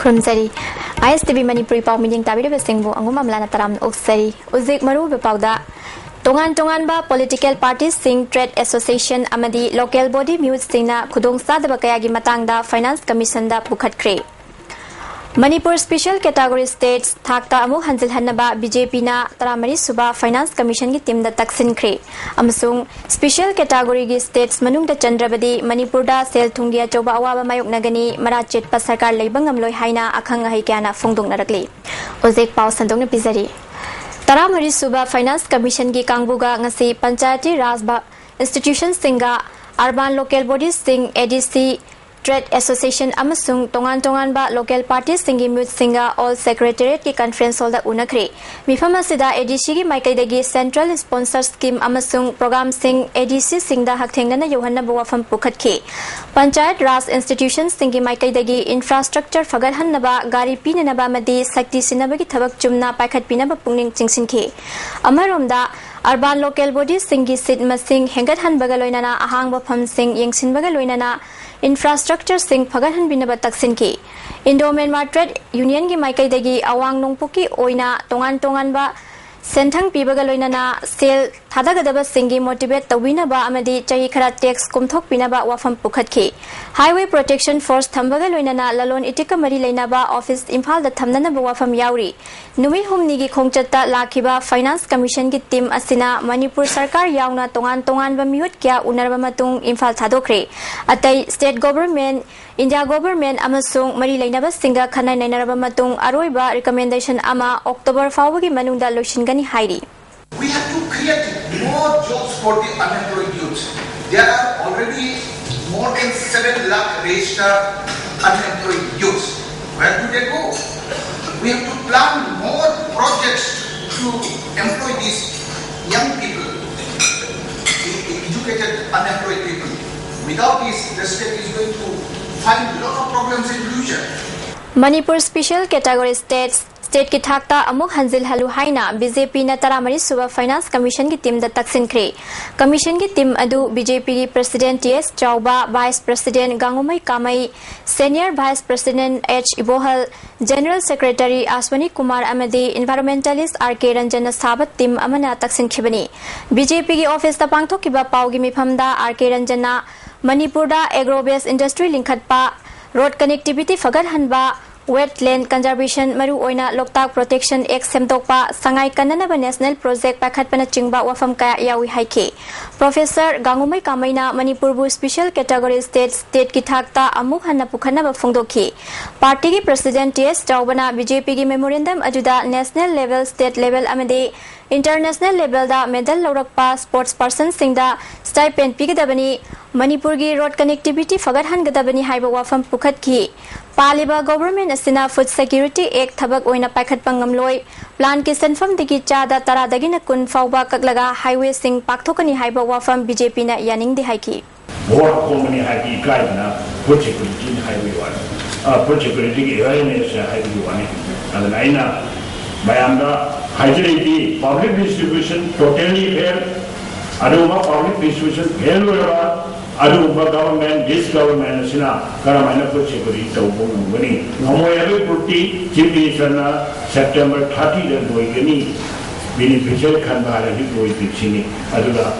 Krumsari ISTV Manipuri Pau Meeting Tabida Singbo Angum AMALA Taram Oksari Uzik Maru Bepauda Tongan ba political parties sing trade association amadi local body mute singna khudong sadaba kayagi matangda finance commission da pukhatkre Manipur special category states thakta amu hanjil hannaba BJP na taramari suba finance commission gi team da taksin khre amasung special category gi states manung da chandrabadi Manipur da sel thungia choba awaba mayuk nagani marachet pa sarkar leibangam loi haina akhang hai kyana phongdong narakli ojek pau sandong na pizari Taramari Suba Finance Commission ki Kangbuga ngasi Panchayati Rajba Institution Singa Urban Local Bodies Sing ADC Trade Association Amasung Tongan ba Local Parties Singi Mute Singa All Secretariat ki Conference Hall da Unakre Mifama Sida ADC ki Maikaidagi Central Sponsor Scheme Amasung Program Sing ADC Singda Haktengna Yohanna Bawafam Pukhatke Panchayat Raj Institutions Singi Maikaidagi Infrastructure Fagarhannaba Gari Pinanaba Madi Sakti Sinabagi Thabak Chumna Paikhat Pinaba Pungning Chingsinke Amaromda Urban Local Bodies Singi Sit Masing Hengathan Bagaloinana Ahang Bafam Sing Yingsin Bagaloinana Infrastructure Sing Pagahan Binaba Taksinki Indo-Myanmar Trade Union gi Maikaidagi Awang Nongpuki Oina Tongan ba Sentang Pibagaloinana Sale Tadagadaba Singi Motivate Tawinaba Amadi Chahikara Tax Kumthok Pinaba Wafam Pukhatki Highway Protection Force Thambagaloinana Lalon Itika Mari Lainaba Office Impal da Thamnanaba Wafam Yauri Numi Humnigi Khongchatta Lakiba Finance Commission gi team asina Manipur Sarkar Yauna Tongan ba Mihut Kya Unarba Matung Impal Thadokre Atai State Government India Government Amasung Mari Lainaba Singa Khanai Nainaraba Matung Aroiba Recommendation Ama October Fawagi Manungda Loshingani Hairi We have to create more jobs for the unemployed youth. There are already more than 7 lakh registered unemployed youths. Where do they go? We have to plan more projects to employ these young people, educated unemployed people. Without this, the state is going to find a lot of problems in future. Manipur Special Category State ki thakta amuk hanjil halu haina BJP na taramari suba Finance Commission ki team da taksin kre Commission ki team adu BJP ki President T.S. Chauba Vice President Gangumai Kamai Senior Vice President H. Ibohal General Secretary Aswani Kumar Amadi Environmentalist R.K. Ranjan Sabat team amana taksin khibani BJP ki office ta pangthok ki ba pau gi mifam da R.K. Ranjana Manipur da agro-based industry linkhat pa road connectivity fagar hanba Wetland Conservation Maru Oina Loktak Protection Act Semtokpa Sangai Kananaba National Project Pakhatpana Chingba Wafam Kaya Yawi Haike Professor Gangumai Kamaina Manipurbu Special Category State ki thakta amuk hanna pukhanaba phongdokhi Party ki President T.S. Chaubana BJP ki memorandum ajuda national level state level amade international level da medal laurakpa sports person singda stipend pigdabani Manipur gi road connectivity fagarhan gadabani haiba wafam pukhatki Paliba government asina Food Security Act thabak oina paikhat pangamloi plan ki senfam digi chada tara dagina kun fawba kaklaga highway sing pakthokani haiba wafam BJP na yaning di haiki more company haiki kaina food security highway one food security awareness highway one and aina mayamda hydrology public distribution totally fair aduma public distribution fair loya Aduba government, this government, Sina, Karamana Puchikuri, Tobuni, Namoya Putti, Chief Minister, September 30, and Boygani, beneficial Kandara, Chini, Adula,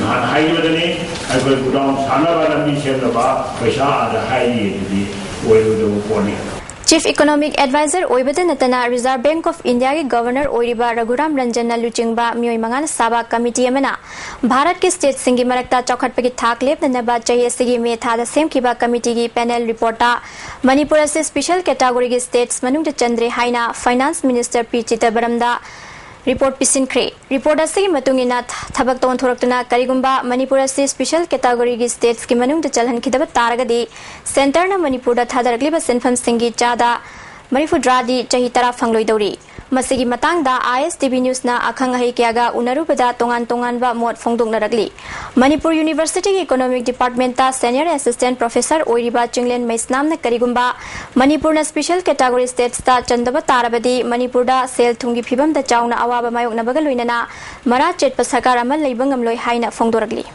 not higher than it, I will go down Sanavana Mishelaba, Pasha, the high way with the warning. Chief Economic Advisor Oibada Natana Reserve Bank of India के Governor Oiriba Raghuram Ranjana Luchingba Myoy Mangan Saba Committee Amana Bharat के State Singi Marakta Chokhat Pagi Thak Lep Naba Chahiye Sigi Me Tha Same Kiba Committee की Panel Reporter Manipur से Special Category के States Manung Chandre Haina Finance Minister P Chitabaramda Report Pisinkre Report asigi matungina thabak ton thoraktuna karigumba Manipur se Special Category gi states ki manung chalhan khidaba taragadi center na Manipur da thadarakliba senfam singi chada Manipur dradi chahi tara phangloi dori masigi matang da ISTV news na akhang hai kyaga unarubada tongan ba mot phongdong narakli Manipur University Economic Department ta Senior Assistant Professor Oiriba Chinglen Maisnam na karigumba Manipur na Special Category states ta chandaba tarabadi Manipur da sel thungi phibam da chauna awaba mayok na bagal loinana mara chet pasakar amal leibangam loi haina phongdoragli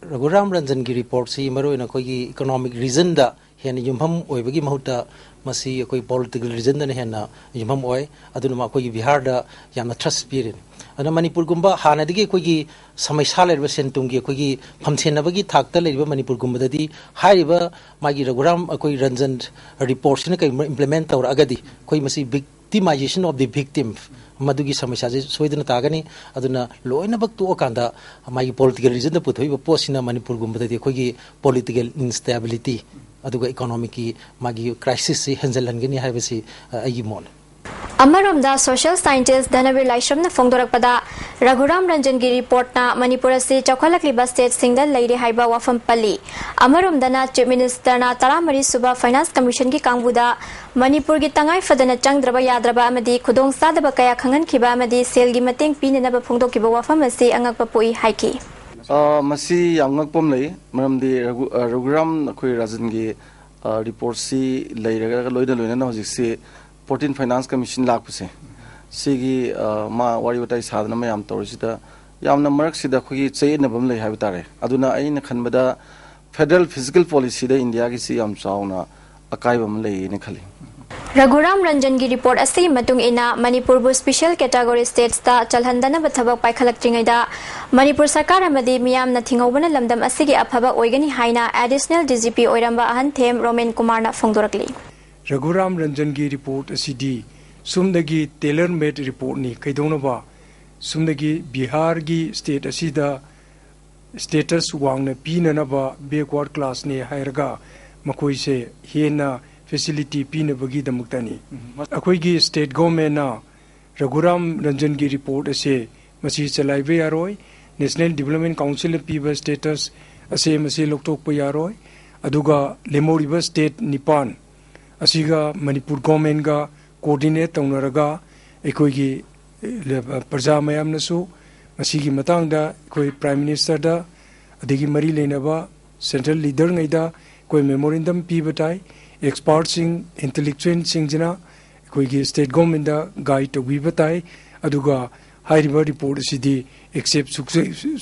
Raghuram Ranjan ki report si maro ina koi economic reason da yani yumham oibagi mahuta मसी कोई political reason दने हेना Yamam ओय अदुना कोई बिहार दा यामना trust पिरिन अना मणिपुर गुम्बा हानादिगे कोई समस्या लेरबा सेंटुंगी कोई फमसेनबगी थाकता लेरबा मणिपुर गुम्बददी हारिबा मागी रघुराम कोई रंजन रिपोर्ट ने कई इंप्लीमेंट तौर अगदी कोई मसी विक्टिमाइजेशन ऑफ द विक्टिम मधुगी समस्या से सोइदन तागनी अदुना लोइनबक तो कांदा मागी पॉलिटिकल रीजन द पुथोइबा पोसिना मणिपुर गुम्बददी कोई पॉलिटिकल इंस्टेबिलिटी अदुगा इकोनॉमिक की मागी क्राइसिस से हेंजलहनगनी हाइबसी अगी मोन अमरोमदा सोशल साइंटिस्ट धनवीर लाइश्रमना फोंदोरकपदा रघुराम रंजन की रिपोर्टना मणिपुर से चौखलकलिबा स्टेट सिंगल लेरे हाइबा वाफम पल्ली अमरोमदना चीफ मिनिस्टरना 13 सुबा फाइनेंस कमीशन की कांगबुदा मणिपुर की तंगाई फदना चंगद्रबा याद्रबा अमदी खुदोंग सादबा कया खंगनखिबा अमदी सेल की मतेंग पीननबा फोंदोकिबा वाफम असे अंगकपा पुई हाइकी मसी अंगकपम लई मरमदी रघुराम अखोई राजन की रिपोर्ट सी लेरगा लोइना हजिक से 14 फाइनेंस कमीशन लापसे सिगी मा वारी वटाई साधना में तौरसीदा यामना मरक सिदा खुगी चेनबम ले हाबि तारे अदुना अइना खनबदा फेडरल फिजिकल पॉलिसी दे इंडिया की सी याम चाउना अकाइबम ले ने खली रघुराम रंजन की रिपोर्ट असी मतुंग इना मणिपुर बु स्पेशल कैटेगरी स्टेट्स ता चलहंदना बथबक पाइखलक्त्रिङैदा मणिपुर सरकार अमदी मियामना थिंगौबना लमदम असिगी अफबा ओइगनी हाइना एडिशनल डीजीपी ओइरंबा अहन थेम रोमेन कुमारना फोंदोरकली रघुराम रंजन की रिपोर्ट असिदी सुमदगी टेलर मेड रिपोर्ट नि कैदोनबा सुमदगी बिहार की स्टेट असिदा स्टेटस वांगना पीननबा बैकवर्ड क्लास ने हायरगा मकोई से हेना फैसिलिटी पीनबगी दमुक्तनी अखोई स्टेट गवर्नमेंट रघुराम रंजन की रिपोर्ट असे मसी चलाइबे यारोय नेशनल डेवलपमेंट काउंसिल पीबा स्टेटस असे मसी लोकटोकप यारोय अदुगा लेमोरिबा स्टेट निपान असिगा मणिपुर गवर्नमेंट का कोऑर्डिनेट तौनरगा अखोई प्रजा मयामनसु मसीगी मतंगदा अखोई प्राइम मिनिस्टर दा अदिगी मरी लेनबा सेंट्रल लीडर ngैदा कोई मेमोरेंडम पीबताई एक्सपर्ट सिंग इंटेलेक्चुअल सिंगजना अखोई स्टेट गवर्नमेंट दा गाइड तौबीबताई अदुगा हाइरिबा रिपोर्ट सिदी एक्सेप्ट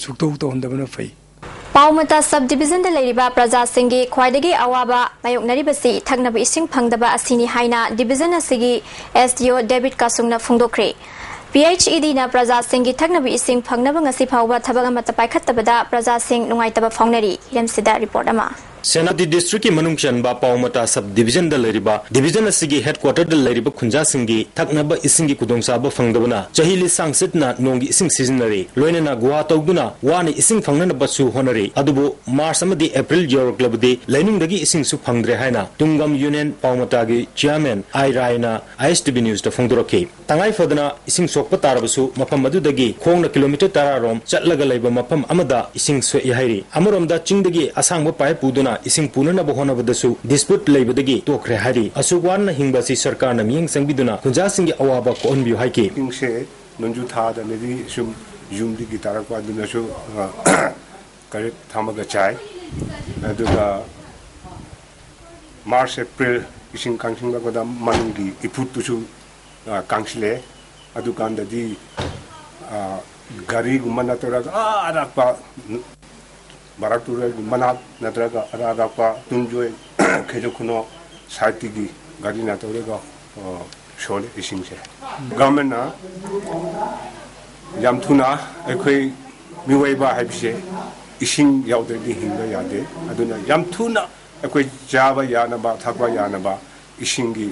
सुक्तौ तौहंदबना फै पाउमता सब डिविजन लेरिबा प्रजा सिंगी ख्वाइदगी अवाबा मायोकनरिबसी थगनब इसिंग फंगदबा असिनी हाइना डिविजन असिगी एसडीओ डेविड कासुंगना फोंदोख्रे PHED ना प्रजा सिंगी थगनब इसिंग फंगनब ngasi phawba thabag amata paikhattabada प्रजा सिंग नुंगाइतबा फोंगनरी हिरमसिदा रिपोर्ट अमा सेनापति डिस्ट्रिक्ट की मनुंग चनबा पाउमता सब डिविजन द लेरिबा डिविजन असिगी हेडक्वार्टर द लेरिबा खुंजा सिंगी थकनबा इसिंगी कुदोंसाबा फंगदबना चहिलि सांगसितना नोंगी इसिंग सिजनरी लोइनना गुवा तौदुना वानि इसिंग फंगनबा सु होनरी अदुबो मार्च अमदी अप्रैल योरक्लबदि लाइनिंगदगी इसिंग सु फंगद्रे हाइना तुंगम यूनियन पाउमता गी चेयरमैन आई रायना ISTV न्यूज द फोंगदोरके तंगाई फदना इसिंग सोकपा तारबसु मफम मदुदगी खोंगना किलोमीटर 10 रोम चटलगा लेबा मफम अमदा इसिंग सोइ हाइरी अमरोमदा चिंगदगी असांगबा पाइ पुदुना इसिंग पुननब होनबदसु डिस्प्यूट लेबदगी तोखरे हारी असुगवान हिंगबसी सरकार न मियंग संगबिदुना खुंजा सिंगी अवाबा कोनबियु हाइके से नंजु थादा नेदी सुम जुमदी की तारकवा दुनसु करे थामगा चाय अदुगा मार्च अप्रैल इसिंग कांसिंग बगदा मनगी इफुतुसु कांसिले अदुकांददी गाड़ी गुमना तोरा आरापा बारातुरे मना नत्रगा अरागापा तुंजोय खेजोखुनो साइतिगी गाड़ी नातोरेगा शोले इसिंग से गवर्नमेंट ना यामथुना अखोई मिवैबा हाइबसे इसिंग यावदे हिंगा यादे अदुना यामथुना अखोई जाबा यानबा थाकबा यानबा इसिंगी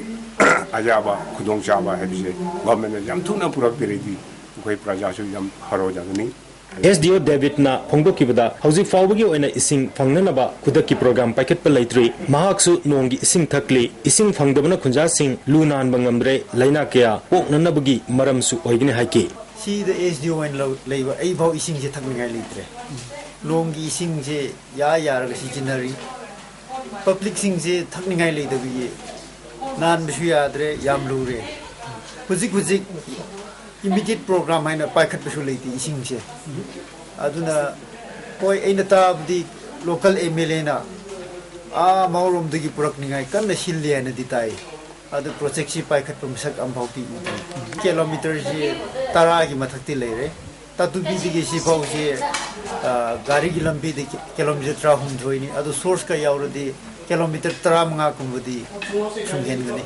आजाबा खुदोंग जाबा हाइबसे गवर्नमेंट यामथुना पुरक बेरेदी अखोई प्रजासु याम हरो जागनी SDO David na phongdokiba hauji fawbagi oina ising fangnanaba khudaki program packet pa leitri mahaksu nonggi ising thakli ising phangdabana khunja sing lunan bangamre laina kya poknanabagi maramsu oigini haike si the SDO wen leiba ei bau ising je thakningai leitre nonggi ising je ya ra si jinari public sing je thakningai leidabi nan bisu yadre yam lure huzik immediate program haina paikhat bisu leiti ising je aduna koi aina tabdi local MLA na maurom digi purakningai kanna silli na ditai adu project si paikhat pumsak ambauti kilometer je tara gi mathakti leire tatu bi digi si phau je gari gi lambi de kilometer 3 hum joini adu source ka yauradi kilometer 35 kumbudi chunggengani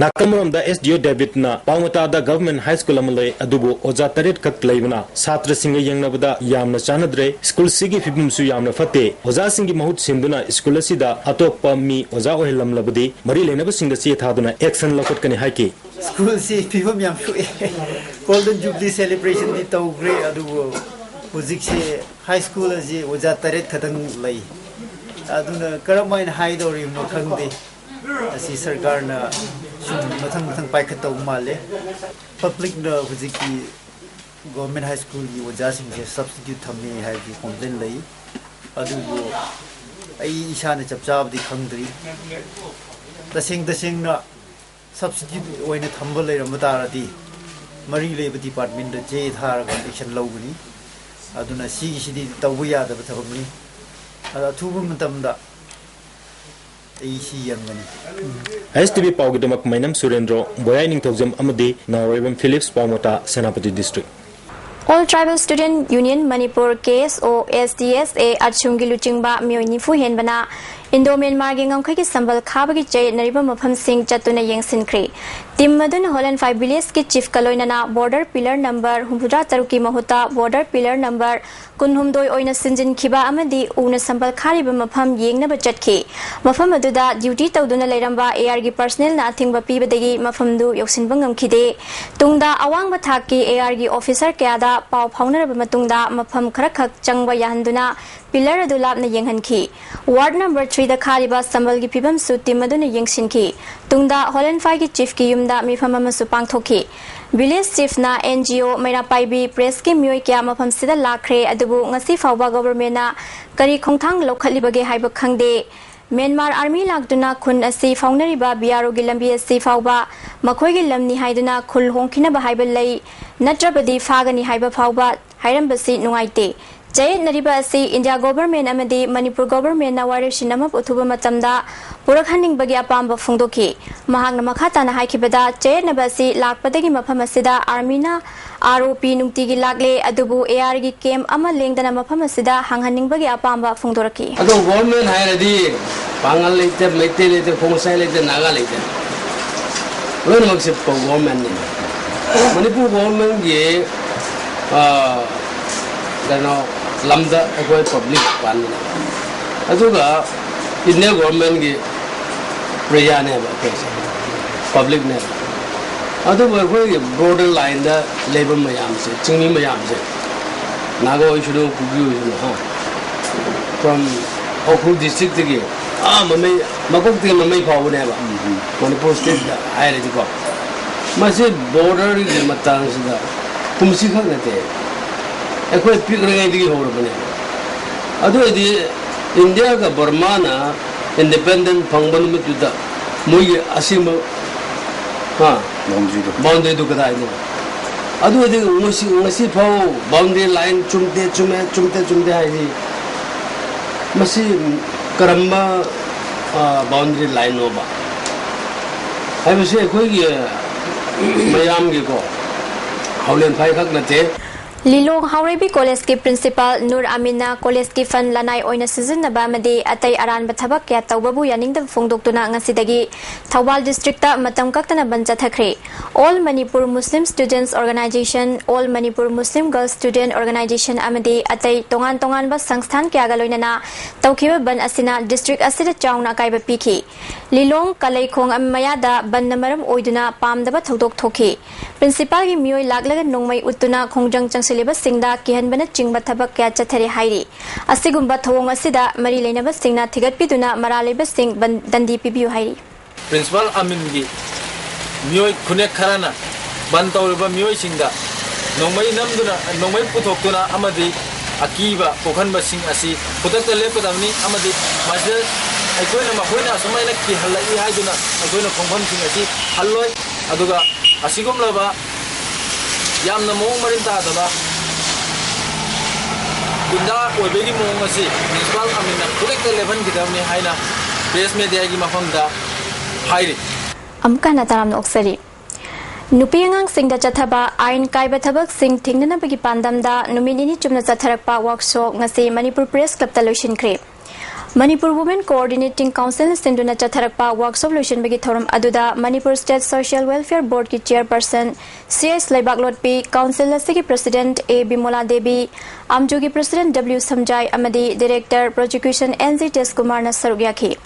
Nakamramda SDO David na Pangmata da government high school amalai adubu oja taret kak laibana satra singa yangnabada yamna chanadre school sigi fibumsu yamna fate oja singi mahut sinduna school asida atokpa mi oja ohelam labadi mari lenaba singa si thaduna action lokot kani haiki school si fibum yam shu golden jubilee celebration di tawgre adubu music se high school aji oja taret khatang lai aduna karamain high dori mo khangde asi sarkar na mathang pai khatau male public na hujiki government high school gi oja sing se substitute thamni hai gi complain lai adubu ai isha na chapchab di khangdri tasing na substitute oina thambal lai ramatara di mari leba department da je thar ga action lawguni aduna sigi sidi tawya da bathabni ada thubu matamda STV Paugidamak Mainam Surendro, Boyaning Togzam Amadi, NAOBA Philips Pamota, Senapati District. All Tribal Student Union Manipur KH.KHOGEN Achungi Luchingba Myoinifu Henbana Indo Myanmar Gangkai Sambal Kabagi Jay Nariba Mapam Singh Chatuna Yang Sinkri Tim Madun Holland 5 Billions Ki Chief Kaloinana Border Pillar Number Humpura Taruki Mahuta Border Pillar Number Kunhumdoi Oina Sinjin Kiba Amadi Una Sambal Kariba Mapam Yeng Nabachatki Mafam Aduda Duty Tauduna Leramba ARG personnel Nathing Bapibadagi Mafamdu Yosinbangam Kide Tungda Awang Bataki ARG officer Kada Pau Powner Matungda Mafam Karakak Changwa Yahanduna Pillar Adulab na Yenghanki Ward number 3 da Kariba Sambal gi Pibam Suti Maduna Yengshinki Tungda Holland 5 gi Chief ki Yumda Mifama Masupang Thoki Village Chief na NGO Maira Paibi Press ki Myoy Kya Mafam Sida Lakre Adubu Ngasi Fawba Government na Kari Khongthang Lokhalibage Haiba Khangde Myanmar Army Lakduna Khun Asi Faunariba BRO gi Lambi Asi Fawba Makhoi gi Lamni Haiduna Khul Hongkhina ba Haiba Lai Natrabadi Fagani Haiba Fawba Hairambasi Nungaite Jay Nariba si India government amadi Manipur government na warishinamap utuba matamda purakhaning bagi apamba phungdoki mahangna makhata na haikibada Jay Nabasi lakpadagi mafam asida army na ROP nungtigi lagle adubu AR gi camp ama lengdana mafam asida hanghaning bagi apamba phungdoraki ado government hairadi bangal leite meite leite phongsa leite naga leite lone makse government ni Manipur government ge dano lamda akoi public pan aduga Indian government gi prayer ne ba public ne adu akoi border line da labor mayam se chingni mayam se nago ishu ku yu ha from Okru district gi mamai makok ti mamai phaw ne ba Manipur state da ai re ko mase border gi matang se da kumsi khak ne te ekoi pikrengai digi horobane adu edi India ka Burma na independent phangban mituda moi asima ha boundary du kadai no adu edi ngasi phau boundary line chumte hai ni masi karamba boundary line no ba ai masi ekoi gi mayam gi ko haulen phai khak na te Lilong Haurebi College ki Principal Nur Amina College ki fan lanai oina season na bamadi atai aran bathabak kya tawbabu yaning da phongdoktuna ngasidagi Thawbal district ta matam kaktana banja thakre All Manipur Muslim Students Organization All Manipur Muslim Girls Student Organization amadi atai tongan ba sangsthan kya galoinana tawkhiba ban asina district asida chauna kaiba pikhi Lilong Kalai Khong amaya da ban namaram oiduna pamdaba thodok thoki Principal gi mioi laglaga nongmai utuna khongjang Silibus Singda Kihan Chingba Tabak Chatari Hairi. Asigumba Tawong Asida, Mari Lenaba Singna Tigat Piduna, Maralibus Sing Dandi Pibu Hairi. Principal Amingi Mui Kunek Karana, Bantauriba Mui Singa, Nomai Namduna, Nomai Putokuna, Amadi, Akiva, Pokanba Sing Asi, Putaka Lepidamni, Amadi, Master, I go to Mahuna, Samana Ki Halai Haiduna, I go to Pongam Singasi, Halloi, Aduga, Asigum Lava. Yamna mong marinta daba Inda oibegi mong asi Principal Amina correct level kitawni haina press media gi mafamda hairi Amka nataram oksari Nupiangang sing da chathaba ain kaiba thabak sing thingnana bagi pandamda numinini chumna chatharakpa workshop ngasi Manipur Press Club taloshin kre Manipur Women Coordinating Council Sinduna Chatharakpa workshop solution bagi thorum aduda Manipur State Social Welfare Board ki chairperson CS Laibaklot P Council asigi President A Bimola Devi Amjugi President W Samjai Amadi Director Prosecution NZ Tes Kumar na sarugyaki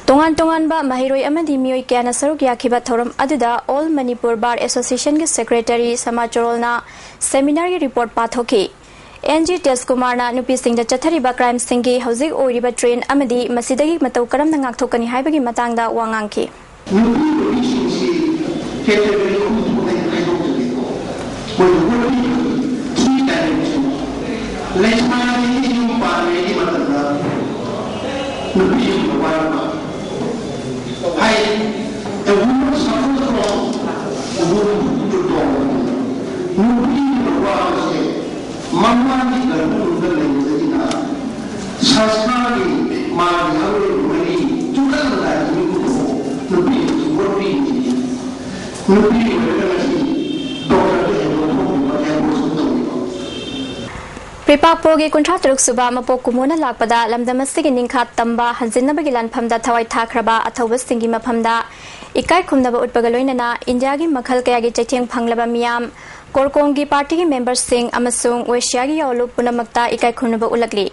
Tongan ba mahiroi amadi mioi kya na sarugyaki ba thorum aduda All Manipur Bar Association ki Secretary Samachorol na seminar ki report pathoki NG Tes Kumar na nupi sing da chathariba crime singi hauzik oiriba train amadi masidagi matau karam na ngakthokani haibagi matangda wangangki Mamma di Carmundo Lendina, Saskari, Mari, Mari, Tukanda, Nubi, Pripa Progi Contractor Suba Mapokumuna Lapada, Lamdamastig in Inkat Tamba, Hanzinabagilan Pamda Tawai Takraba, Atawis Tingi Mapamda, Ikai Kumnaba Utbagaloinana, Indiagi Makal Kayagi Cheting Panglaba Miam, Korkongi Party members sing Amasung, Weshiagi Olu Punamakta, Ikai Kunaba Ulagli.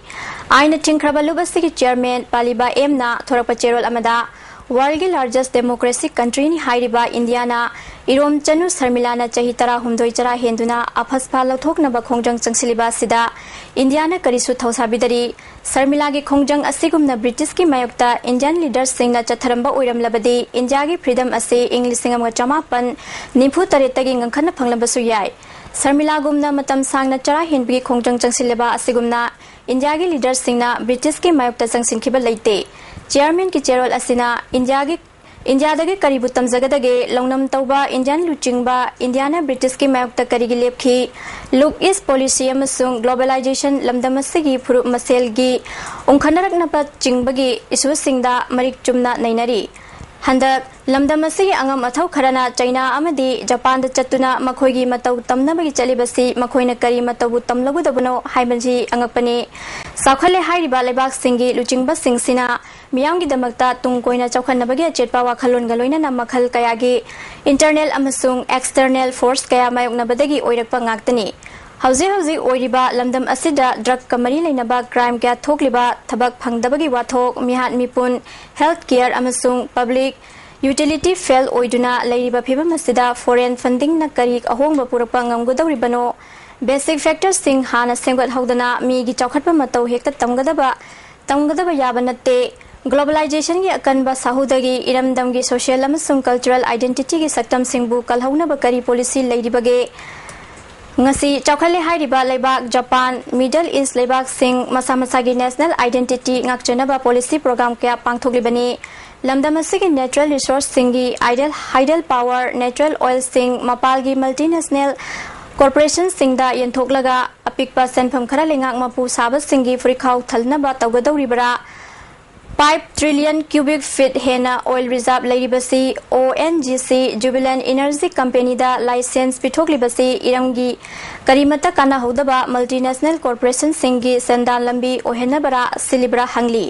Aina Tinkraba Lubasiki Chairman, Paliba Emna, Torapacherol Amada, World's largest democratic country in Hairiba, Indiana, Irom Chanu Sarmilana Chahitara Humdoichara Henduna, Apaspa Lathokna Bakongjang Changsiliba Sida, Indiana Karisu Tausabidari, Sarmilagi Kongjang Asigumna Britiski Mayokta, Indian leaders sing na Chatharamba Uram Labadi, Indiagi Freedom Ase, English Singam Chamapan, Nipu Taretaging and Kana Panglabasuyai. Sarmilagumna Matam Sang na Chara Hinbi Kongjang Changsiliba Asigumna, Indiagi leaders sing na Britiski Mayokta Changsin Kiba Late. Chairman ki Cherol Asina, India dagi Kaributam Zagadage, Longnam Tauba, Indian Luchingba, Indiana British ki Mayokta Karigi Lepki, Look is Policy Amasung, Globalization, Lamdamasigi, Puru Maselgi, Unkanarak Napa Chingbagi, Isu Singda, Marik Chumna Nainari. Handak, Lamdamasigi Angam Atau Karana, China Amadi, Japan the Chatuna, Makoigi Matau Tamnabagi Chalibasi, Makoina Kari Matabu Tamlagu Dabuno, Haibanji, Angapani, Sakale Hairiba Lebak Singi, Luchingba Sing Sina. Miyangi damakta tungkoina chawkhanabagi chetpa wakhalon galoina na makhal kayagi internal amasung external force kaya mayoknabadagi oirakpa ngaktani hauzi oiriba lamdam asida drug kamari leinaba crime kya thokliba thabak phangdabagi wathok mihat mipun health care amasung public utility fail oiduna leiriba phibam asida foreign funding na kari ahongba purakpa ngamgodawribano basic factors sing hana senggat haudana mi gi chawkhatpa matau hekta tamgadaba yabanate Globalization ki akan ba sahudagi iramdam ki social amasung cultural identity ki saktam singbu kalhauna bakari policy leiribage ngasi chawkhale hairiba leibak Japan Middle East leibak sing masa gi national identity ngakchana ba policy program kya pangthoklibani lamdamasigi natural resource singi hydel power natural oil sing mapalgi multinational corporation singda yenthoklaga apikpa senpham khara lengak mapu sabas singi frikhaw thalna ba tawgadawribara 5 trillion cubic feet hena oil reserve lairibasi ONGC Jubilant Energy Company da license pithoklibasi iramgi karimata kana hodaba multinational corporation singi sendan lambi ohena bara silibra hangli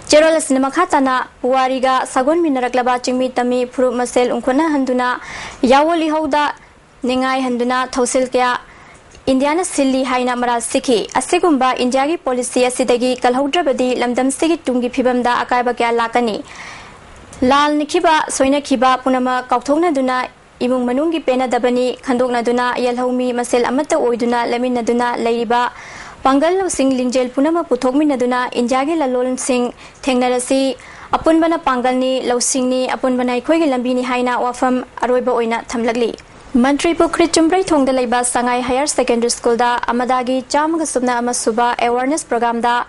cherol cinema khatana puariga sagon minaraklaba chingmi tami phuru masel ungkhona handuna yawoli hoda ningai handuna thosil kya Indiana Silly Haina Maral Siki, Asigumba, Indiagi policy asidagi, Kalhodrabadi, Lamdam Sigi Tungi Pibamda, Akabaka Lakani. Lal Nikiba, Soina Kiba, Punama, Kautona Duna, Imung Manungi Pena Dabani, Kandona Duna, Yelhomi, Masel Amata Oiduna, Lamina Duna, Laiba, Pangal Sing Lingjel Punama Putomi Naduna, Indiagi Lalon Sing, Tengnarasi, Apunbana Pangalni, Lausingni, Apunbana Kogi Lambini Haina, Wafam, Aroiba Oina, Tamlagli. Mantri Pukrit Chumbrai Thongda Laiba Sangai Higher Secondary School da Amadagi Chamga Subna Amasuba Awareness Program da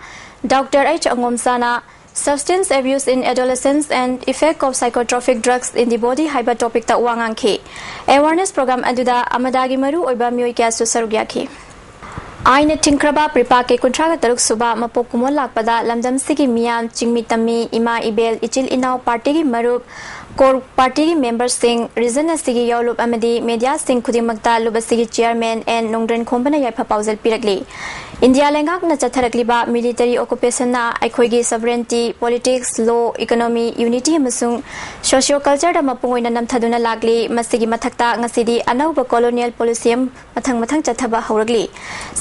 Dr. H. Angomsana Substance Abuse in Adolescents and Effect of Psychotropic Drugs in the Body Haiba Topic ta Wangangki Awareness Program aduda Amadagi Maru Oiba Myoy Kya Susarugyaki Aina Tinkraba Pripake Kuntraga Taruk Suba Mapokumon Lakpada Lamdam Sigi Miam Chingmitami Ima Ibel Ichil Inao Party Marup Core Party member sing reason asigi yaulup amadi media sing khudimakta lubasigi chairman and nongdren khombana yaifa pausal pirakli India lengak na chatharakliba military occupation na aikhoigi sovereignty politics law economy unity amasung socio culture da mapungoina namthaduna lagli masigi mathakta ngasidi anauba colonial policy mathang chathaba hauragli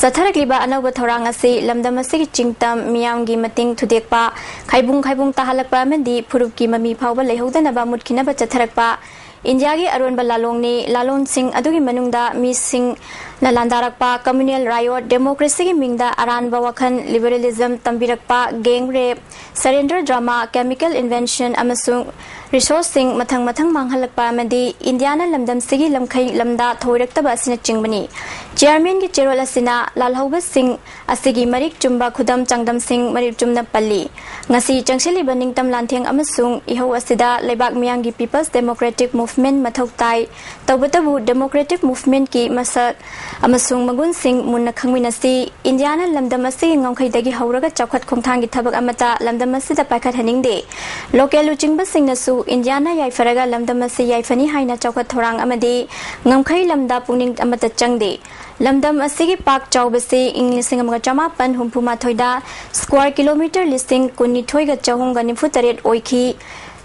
satharakliba anauba thorang asi lamdam asigi chingtam miyamgi mating thudekpa khaibung tahalakpa amandi phurupki mami phawba lehodana ba mutkinaba chatharakpa India ki arun balalong ni lalon sing adugi manungda mi sing na landarakpa communal riot democracy ki mingda aran bawakhan liberalism tambirakpa gang rape surrender drama chemical invention amasung resource sing mathang manghalakpa amadi Indiana lamdam sigi lamkhai lamda thoiraktaba asina chingbani chairman ki cherol asina lalhauba sing asigi marik chumba khudam changdam sing marik chumna palli ngasi changshili baning tam lantheng amasung ihau asida lebak miyangi people's democratic movement mathau tai tawbatabu democratic movement ki masak amasung magun sing munna khangminasi Indiana lamdam asigi ngongkhai dagi hauraga chawkhat khongthang gi thabak amata lamdam asida paikhat haningde local uchingba sing nasu Indiana yaifaraga lamdam asi yaifani haina chawkhat thorang amadi ngamkhai lamda pungning amata changde lamdam asigi pak chawbasi inglising amaga chama pan humpuma thoida square kilometer listing kunni thoiga chahunga nifu taret oikhi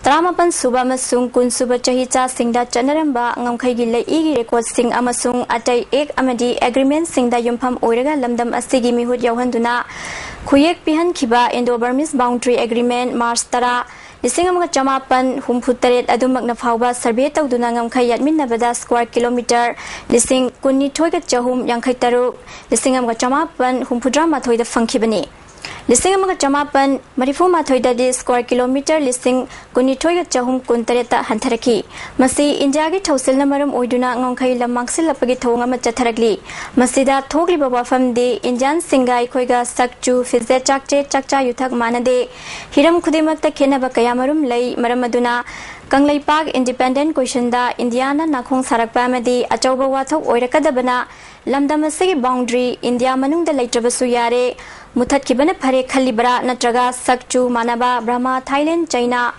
Tramapan suba masung kun suba chahicha singda chanaramba ngamkhai gi lei gi record sing amasung atai ek amadi agreement singda yumpham oiraga lamdam asigi mihut yawhanduna khuyek pihan khiba Indo-Burmese boundary agreement March tara lising amaga chamapan humphutaret adumak na phawba survey tawduna ngamkhai yatminnabada square kilometer lising kunni thoiga chahum yangkhai taru lising amaga chamapan humphudra mathoida fangkhibani Lising amaga chamapan marifu mathoida di square kilometer lising kuni thoiga chahum kuntareta hantharaki masi India gi thausil na maram oiduna ngongkhai lamangsil lapagi thonga ma chatharagli masida thogli baba fam de Indian singai khoiga sakchu fizze chakcha yuthak manade hiram khudimak ta khena ba kayamarum lei maram aduna Kanglai Park Independent Question da Indiana nakhong sarakpa amadi achauba wathok oirakadabana lamdam asigi boundary India manungda leitrabasu yare muthat kibana phare khalibra natraga sakchu manaba Brahma Thailand China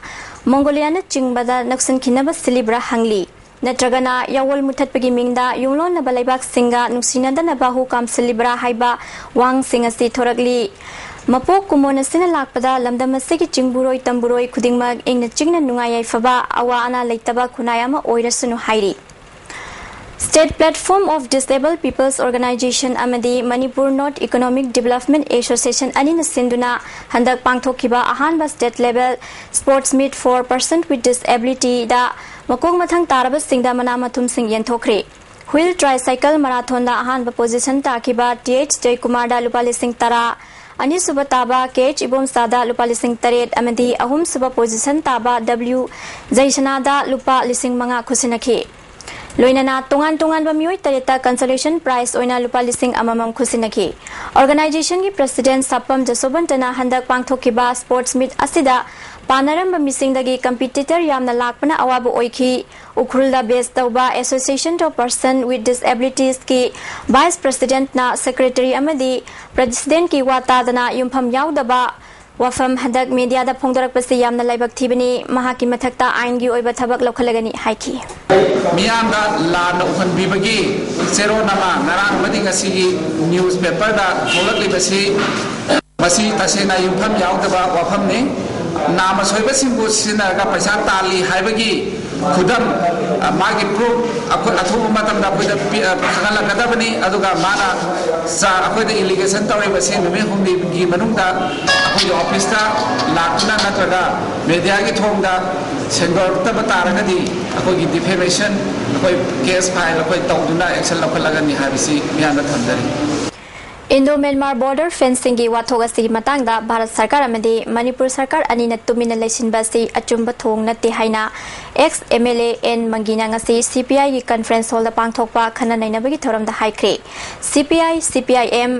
Mongolia na chingbada naksan khinaba silibra hangli natragana yawol muthat pagi mingda yunglon na balaibak singa nusina da na bahu kam silibra haiba wang singasi thoragli Mapok kumona sina lakpada lamdam asigi chingburoi tamburoi khudingmak ingna chingna nungayai faba awa ana leitaba kunayama oirasunu hairi State Platform of Disabled People's Organization amadi Manipur North Economic Development Association anina sinduna handak pangthokiba ahanba state level sports meet for persons with disability da makong mathang taraba singda mana mathum sing yenthokre wheel tricycle marathon da ahanba position takiba KH.KHOGEN da lupali sing tara Ani suba taba KH ibom sada lupa lising taret amadi ahum suba position taba W Zaishanada lupa lising mga kusinaki. Loinana tungan ba miyoy tareta consolation prize oina lupa lising amamam kusinaki. Organization ki president Sapam Jasobantana handak pangthokiba sports meet asida Panaramba missing dagi competitor yamna lakpana awabu oiki ukhulda based tauba association to person with disabilities ki vice president na secretary amadi president ki wata dana yumpham yaudaba wafam hadak media da phongdorak pasi yamna laibak thibani mahaki mathakta ain gi oiba thabak lokhalagani haiki miyanda lana ukhan bibagi zero nama narang mading asigi newspaper da tholakli basi tasena yumpham yaudaba wafam ne nama soiba simbu sinaga paisa tali haibagi khudam magi proof athu matam da khoida khangala kadabani aduga mana sa akhoida allegation tawai basi nome humdi gi manungda akhoida office ta lakna natraga media gi thongda sengor ta bataragadi akhoigi defamation akhoi case file akhoi tawduna action lakhalagani habisi mianda thamdari Indo-Myanmar border fencing gi wathogasi matangda Bharat Sarkar amadi Manipur Sarkar anina tumina leisinbasi achumba thong nate haina ex MLA N Mangina ngasi CPI gi conference hall da pangthokpa khana nainabagi thoramda haikre CPI CPIM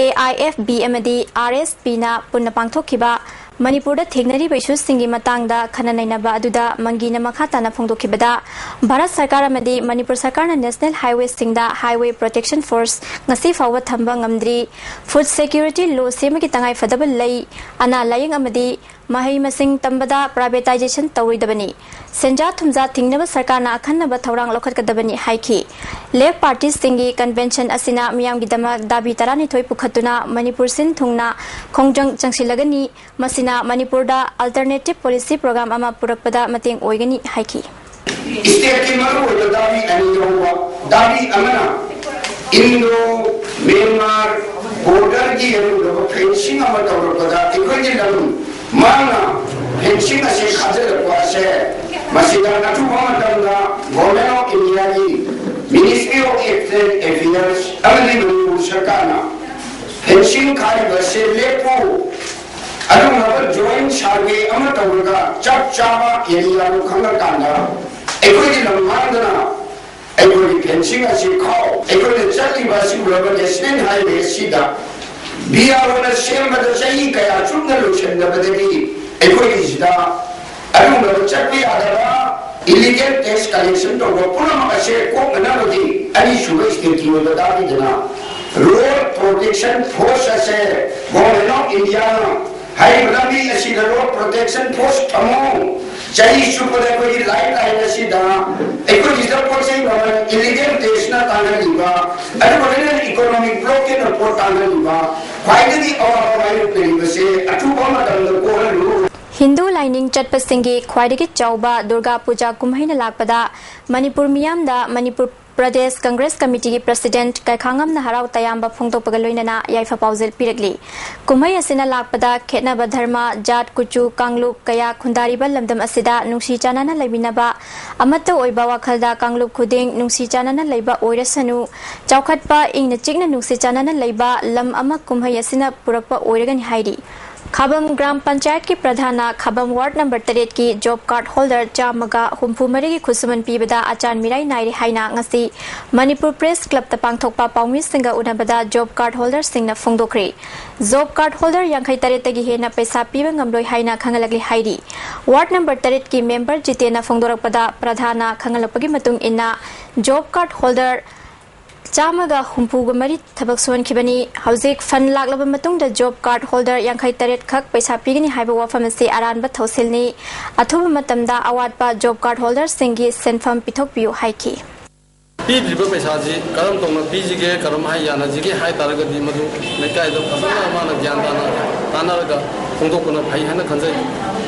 AIFB amadi RSP na punna pangthokhiba Manipur Thignari issues singi matangda Kananainaba Aduda Mangina Makatana Fongdokibada Bharat Sarkar amadi Manipur Sarkarna National Highway Singda Highway Protection Force ngasi fawa thamba ngamdri food security law semagi tangai fadabal lay ana laying amadi mahai masing tambada privatization tawridabani Senja Thumza Thingnaba Sarkarna akhanaba thawrang lokhatkadabani haiki Left Party Singi Convention asina miyam gidama dabi tarani thoi pukhatuna Manipur sin thungna khongjang changsilagani masina Manipur da alternative policy program ama purakpada mateng oigani haiki State ki maru ho dabi dabi amana Indo Myanmar border ki fencing ama tawrakpada ikoi dalu mana fencing ase khajal kwase masida natu bamadanga government of India ki Ministry of External Affairs amadi Manipur Sarkarna fencing khai base lepo adunga joint survey ama tawraga chap chama area lo khanga kanda ekoi ki lamangana ekoi fencing ase khao ekoi chali basi global national highway sida biarona sembada chai kaya chunna lo chenda badagi ekoi sida adunga chapi adara illegal tax collection to go pura ase ko manabodi ani shubai state ki badagi dana road protection force ase government of India hai badabi ase road protection force tamo chai super ekoi light line ase da ekoi is for saying illegal tax na tanga liba adu economic block in report tanga liba finally our peribase atu bama dang ko Hindu lining chatpasingi khwaidagi chauba Durga Puja kumhaina lakpada Manipur miyamda Manipur Pradesh Congress Committee President Kaikhangam na harau tayamba phongtokpaga loinana yaifa pauzil piragli kumhai asina lakpada khetnaba dharma jat kuchu kanglup kaya khundariba lamdam asida nungsi chanana laibinaba amatta oiba wakhalda kanglup khuding nungsi chanana laiba oirasanu chaukhatpa ingna chikna nungsi chanana laiba lam ama kumhai asina purakpa oiragani hairi Khabam Gram Panchayat ki Pradhana Khabam Ward number 8 ki job card holder Chamaga Humpumari ki Khusuman Pibada Achan Mirai Nairi Haina ngasi Manipur Press Club ta pangthokpa pawmi singa unabada job card holder singna phongdokri job card holder yankhai tare tagi hena paisa piba ngamloi haina khangalagli hairi Ward number 8 ki member Jitena phongdorakpada Pradhana khangalapagi matung inna job card holder Chamaga humpuga mari thabak suan khibani hauzik fan laglaba matungda job card holder yankhai taret khak paisa pigani haiba wafam se aran ba thausilni athuba matamda awatpa job card holder singi senfam pithok piu haiki pidriba paisa ji karam tongna pijige karam hai yana jige hai taraga di madu mekai do kasana mana gyan dana tanaraga phongdokna bhai hana khanjai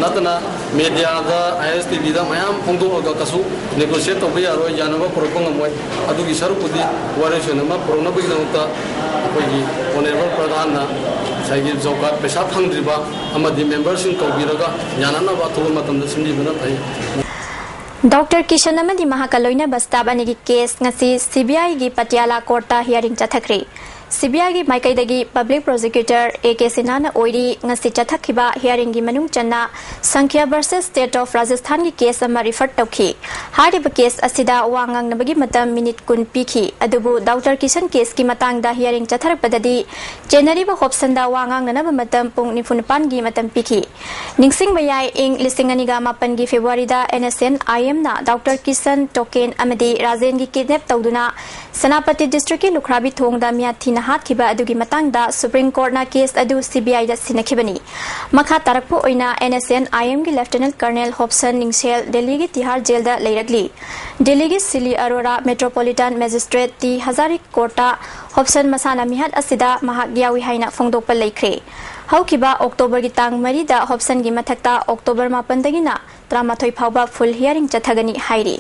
natana media da ISTV da mayam phongdoga kasu negotiate toba yaro yanaba propong amoi adugi sarupudi waresona ma prona bigdamta koigi honorable pradhan na saigi jokat pesa phangdriba amadi members in tobiraga yanana ba thoba matamda simjibana bhai Dr. Kishan amadi Mahakaloina Bastabani ki case ngasi CBI gi Patiala Court hearing chathakri CBI gi Maikai Public Prosecutor AK Sinana Oiri ngasi chathakhiba hearing gi manung channa Sankhya versus State of Rajasthan gi case ama refer tawki hariba case asida wangang nabagi matam minute kun pikhi adubu Dr. Kishan case ki matang da hearing chatharpadadi January ba hopsan da wangang nanaba matam pung nifunpan gi matam pikhi ningsing bayai ing lisingani ga mapan gi February da NSN IM na Dr. Kishan token amadi Rajen gi kidnap tawduna Sanapati district ki Lukhrabi thong da miathi hat kiba adugi matangda Supreme Court na case adu CBI da sinakhibani makha tarakpu oina NSN IM gi Lieutenant Colonel Hobson Ningsel Delhi gi Tihar jail da leiragli Delhi gi Sili Arora Metropolitan Magistrate T Hazari Court Hobson masana mihat asida mahak yawi haina phongdokpa leikre haukiba October gi tang mari da Hobson gi mathakta October 9 dagina 13 phawba full hearing chathagani hairi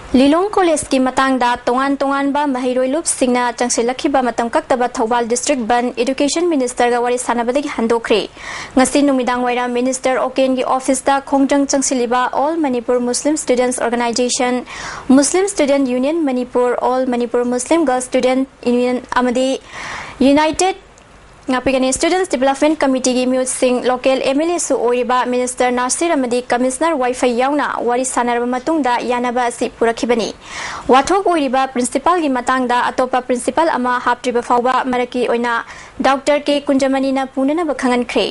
Lilong College ki matangda tongan ba mahiroi lup singna changsilakhiba matam kaktaba Thobal District Ban Education Minister ga wari sanabadagi handokre ngasi numidang waira Minister Oken gi office da khongjang changsiliba All Manipur Muslim Students Organization Muslim Student Union Manipur All Manipur Muslim Girls Student Union amadi United Ngapigani Students Development Committee gi Mute Singh local MLA su oiriba Minister Nasir amadi Commissioner Wi-Fi yauna wari sanarba matungda yanaba asi purakhibani wathok oiriba principal gi matangda atopa principal ama haptriba fawba maraki oina Dr. K Kunjamani na punana bakhangan khre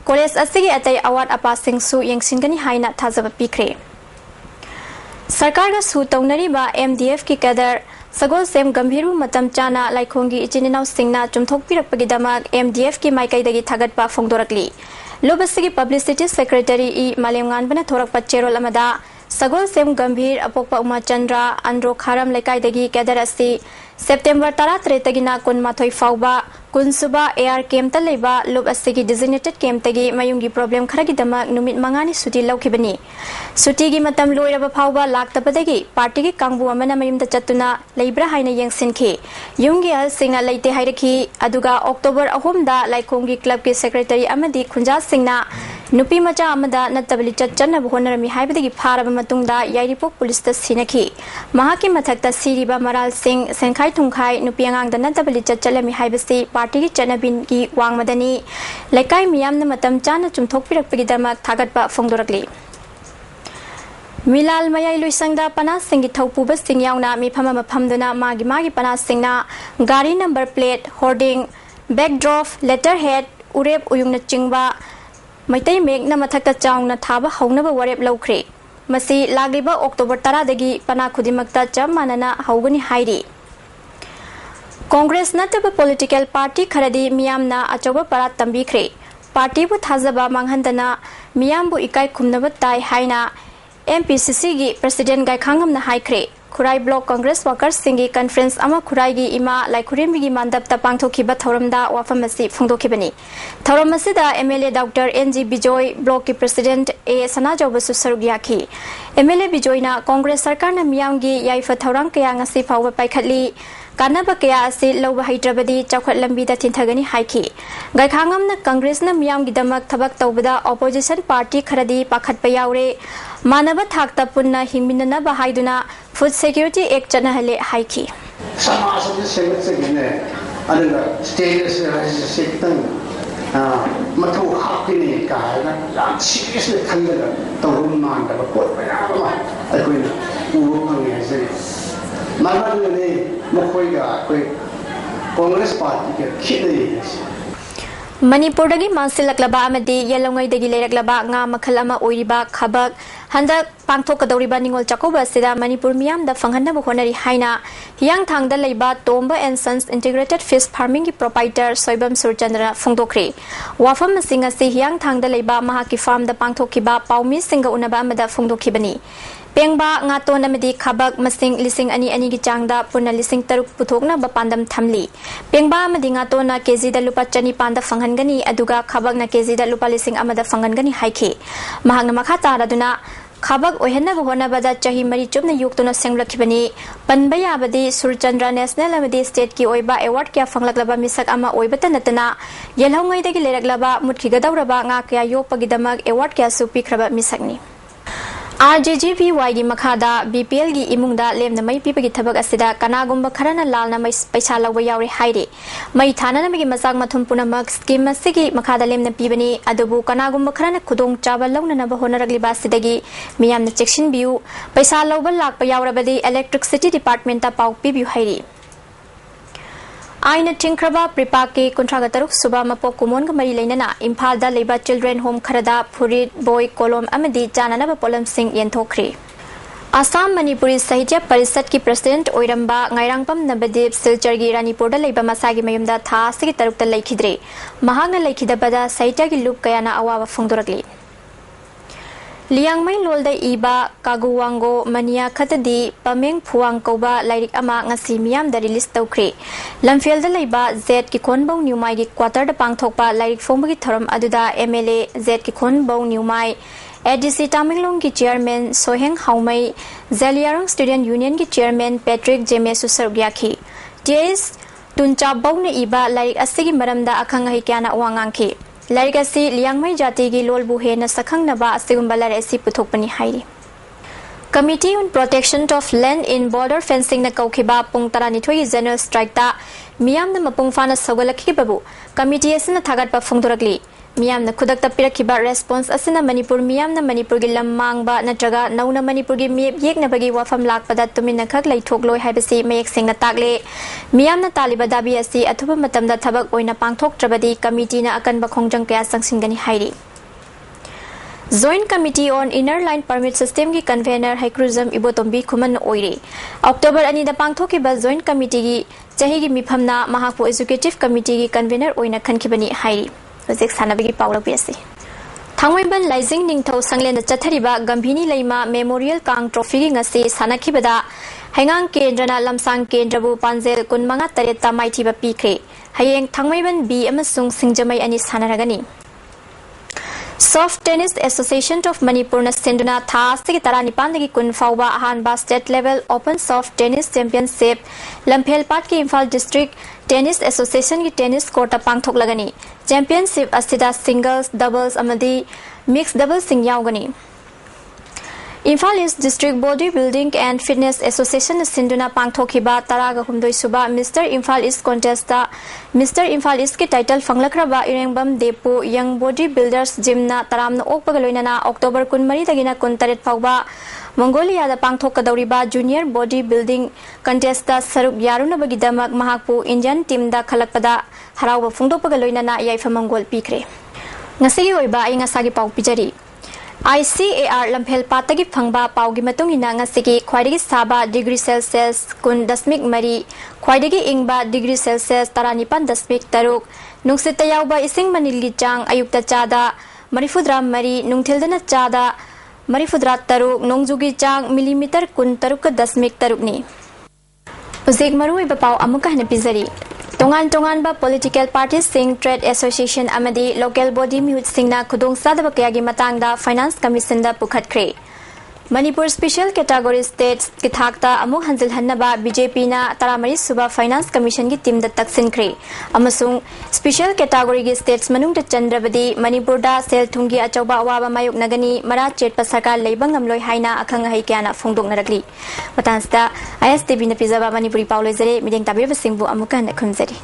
college asigi atai award apasing su yengsinggani haina thajaba pikre sarkar ga su taunari ba MDF ki kadar sagol sem gambhiru matam chana laikhongi ichininaw singna chumthok pirakpagi damak MDF ki maikai dagi thagatpa phongdorakli lobasigi publicity secretary e malemngan bana thorakpa cherol amada sagol sem gambhir apokpa uma chandra andro kharam lekai dagi kadar asi September 13 tagina kun mathoi fauba kunsuba air camp ta leba lob asigi designated camp tagi mayungi problem kharagi damak numit mangani suti laukhibani suti gi matam loiraba fauba laktabadagi party gi kangbu amana mayumda chatuna leibra haina yengsinki yungi al singna leite hairakhi aduga October 3 da laikhongi club ki secretary amadi khunja singna nupi macha amada natabali chachana bhonarami haibadagi pharaba matungda yairipok police ta sinaki mahaki mathakta siriba maral singh senkhai thungkhai nupi angang da natabali chachalami haibasi party gi chanabin gi wangmadani lekai miyamna matam chana chumthok pirakpagi damak thagatpa phongdorakli Milal mayai luisangda pana singi thaupuba singyauna mi phama maphamduna magi pana singna gari number plate hoarding backdrop letterhead urep uyungna chingba maitai megna mathakta chaungna thaba haunaba warep laukhre masi lagliba October 10 dagi pana khudimakta cham manana haugani hairi Congress nataba political party kharadi miyamna achoba para tambikhre party bu thazaba manghandana miyambu ikai khumnaba tai haina MPCC gi president gai khangam na haikre Khurai block Congress workers singi conference ama Khurai gi ima laikhurim gi mandap ta pangthokiba thoramda wafamasi phungdokhibani thoramasi da MLA Dr NG Bijoy block ki president A Sanajoba Susarugiyaki MLA Bijoy na Congress sarkar na miyam gi yaifa thorang kaya ngasi phawba paikhatli kanaba kaya asi lawba haidrabadi chawkhat lambi da thinthagani haiki gai khangam na Congress na miyam gi damak thabak tawbada opposition party kharadi pakhatpa yaure manaba thakta punna hingminna ba haiduna Food Security Act chanahale haiki समाज में सेवक से गिने अदंगा status sexton मथो हाकिने का है ना याम seriously खंडगा तरुण मान का कोट बयामा अकोइन उवो अंगे से मानव ने मखोइगा कोई कांग्रेस पार्टी के खिदे Manipur dagi mansilaklaba amadi yelongai dagi leiraklaba nga makhal ama oiriba khabak handak pangthokadoriba ningol chakoba sida Manipur miyam da fanghanna bu honari haina hiyang thangda leiba Tomba and Sons Integrated Fish Farming ki proprietor Soibam Surchandra phongdokre wafam singa si hiyang thangda leiba mahaki farm da pangthokiba paumi singa unaba amada phongdokhibani Pengba nga to namadi khabak masing lising ani gi changda purna lising taruk puthokna ba pandam thamli pengba amadi nga to na kg da lupa chani panda fanghangani aduga khabak na kg da lupa lising amada fanghangani haikhe mahangna makha taraduna khabak ohenna bohona bada chahi mari chumna yuktuna senglakhibani panba yabadi Surchandra National amadi state ki oiba award kya fanglaklaba misak ama oibata natana yelhongai dagi leraklaba mutkhigadawraba nga kya yoppagidamak award kya su pikhraba misakni RJGPY gi makhada BPL gi imungda lemna mai pipagi thabak asida kanagumba kharana lalna mai paisa lawba yaure haire mai thana namigi masak mathum punamak scheme asigi makhada lemna pibani adubu kanagumba kharana khudong chaba lawna na bahonaragli basidagi miyamna chection biu paisa lawba lakpa yaurabadi electricity department ta pau pibiu haire Aina Tinkraba Pripaki Kontragataruk Suba Mapo Kumon Gamari Lainana Impal da Leba Children Home Kharada Purit Boy Kolom Amadi Jananaba Polam Singh Yenthokri Assam Manipuri Sahitya Parisat ki President Oiramba Ngairangpam Nabadip Silchar gi Ranipurda Leba Masagi Mayumda Tha Sigi Tarukta Laikhidre Mahagna Laikhidabada Sahitya gi Lup Kayana Awawa Phongdorakli Liangmai lolda iba kaguwango mania khatadi pameng phuang koba lairik ama ngasi miyam da release tawkre lamfiel da leiba Z ki khonbong newmai gi quarter da pangthokpa lairik phomgi thoram aduda MLA Z ki khonbong newmai ADC Tamenglong ki chairman Soheng Haumai Zaliarong Student Union ki chairman Patrick Jemesu Sargyaki TS tuncha bawna iba lairik asigi maramda akhang hi kyana wangangki Larigasi Liangmai Jati gi lolbu hena sakhang naba asigumba laresi puthokpani hairi Committee on Protection of Land in Border Fencing na kaukhiba pung 12 general strike ta miyam na mapung fana sagalakhi babu committee asina thagat pa phongdorakli मियामना खुदकता पिरखिबा response असना मणिपुर मियामना मणिपुर गी lump मांगबा नत्रगा नौना मणिपुर गी map येकनबगी वाफम लाकपदा तुमिना खक लैथोकलोय हाइबसी मयेक सेंगना ताकले मियामना तालिबा दाबी असि अथुबा मतमदा थबक ओइना पांगथोकत्रबदी कमिटीना अकनबा खोंजंग कया संगसिंगनी हाइरि Joint Committee on Inner Line Permit System की कन्वेनर हाइक्रुजम इबोतोम्बी खुमन ओइरे अक्टोबर अनी दा पांगथोकिबा जॉइंट कमिटी की चही की मिफमना महापो एजुकेटिव कमिटी की कन्वेनर ओइना खनखिबनी हाइरि हजिक सानबगी पावलबियसि थांगमैबन लाइजिंग निंगथौ संगलेन चथरिबा गंभीनी लैमा मेमोरियल कांग ट्रॉफी की ngasi सानखिबदा हैंगांग केंद्रना लमसांग केंद्रबु पांजेल 15 ता माइथिबा पीख्रे हयेंग थांगमैबन बी अमसुंग सिंगजमै अनि सानरगनी Soft Tennis Association of Manipur na senduna tha sigi tara nipan gi kun fawba ahanba state level open soft tennis championship lamphel pat ki Imphal district tennis association ki tennis court pangthok lagani championship asida singles doubles amadi mixed doubles sing yaugani Imphal East District Body Building and Fitness Association sinduna pangthokiba taraga humdoi suba Mr. Imphal East contest ta Mr. Imphal East ki title fanglakhraba Irengbam Depo Young Body Builders Gym na taramna okpaga loinana October 13 dagina 19 phawba Mongolia da pangthokadawriba Junior Body Building contest ta saruk yarunabagidamak mahakpu Indian team da khalakpada harawba phungdokpaga loinana yaifa mongol pikre ngasigi oiba ai ngasagi pau pijari ICAR lamphel patagi phangba paugi matungina ngasigi khwaidagi saba degree Celsius 10.3 khwaidagi ingba degree Celsius 19.3 nungsita yauba ising manilgi chang ayukta chada marifudra mari nungthildana chada marifudra taruk nongjugi chang millimeter 13.3 ni Uzek marui bapau amuka hana pizari Tongan ba political parties sing trade association amadi local body mute singna khudong sadaba kayagi matangda finance commission da pukhatkre Manipur special category states ki thakta amu hanjil hannaba BJP na taramari suba finance commission ki team da taksinkhre amasung special category gi states manung da chandrabadi Manipur da sel thungi achauba awaba mayuk nagani mara chetpa sarkar leibang amloi haina akhang hai kyana phongdok narakli matansta ISTV na pizaba Manipuri pauloi zare mideng tabir singbu amuka na khunjari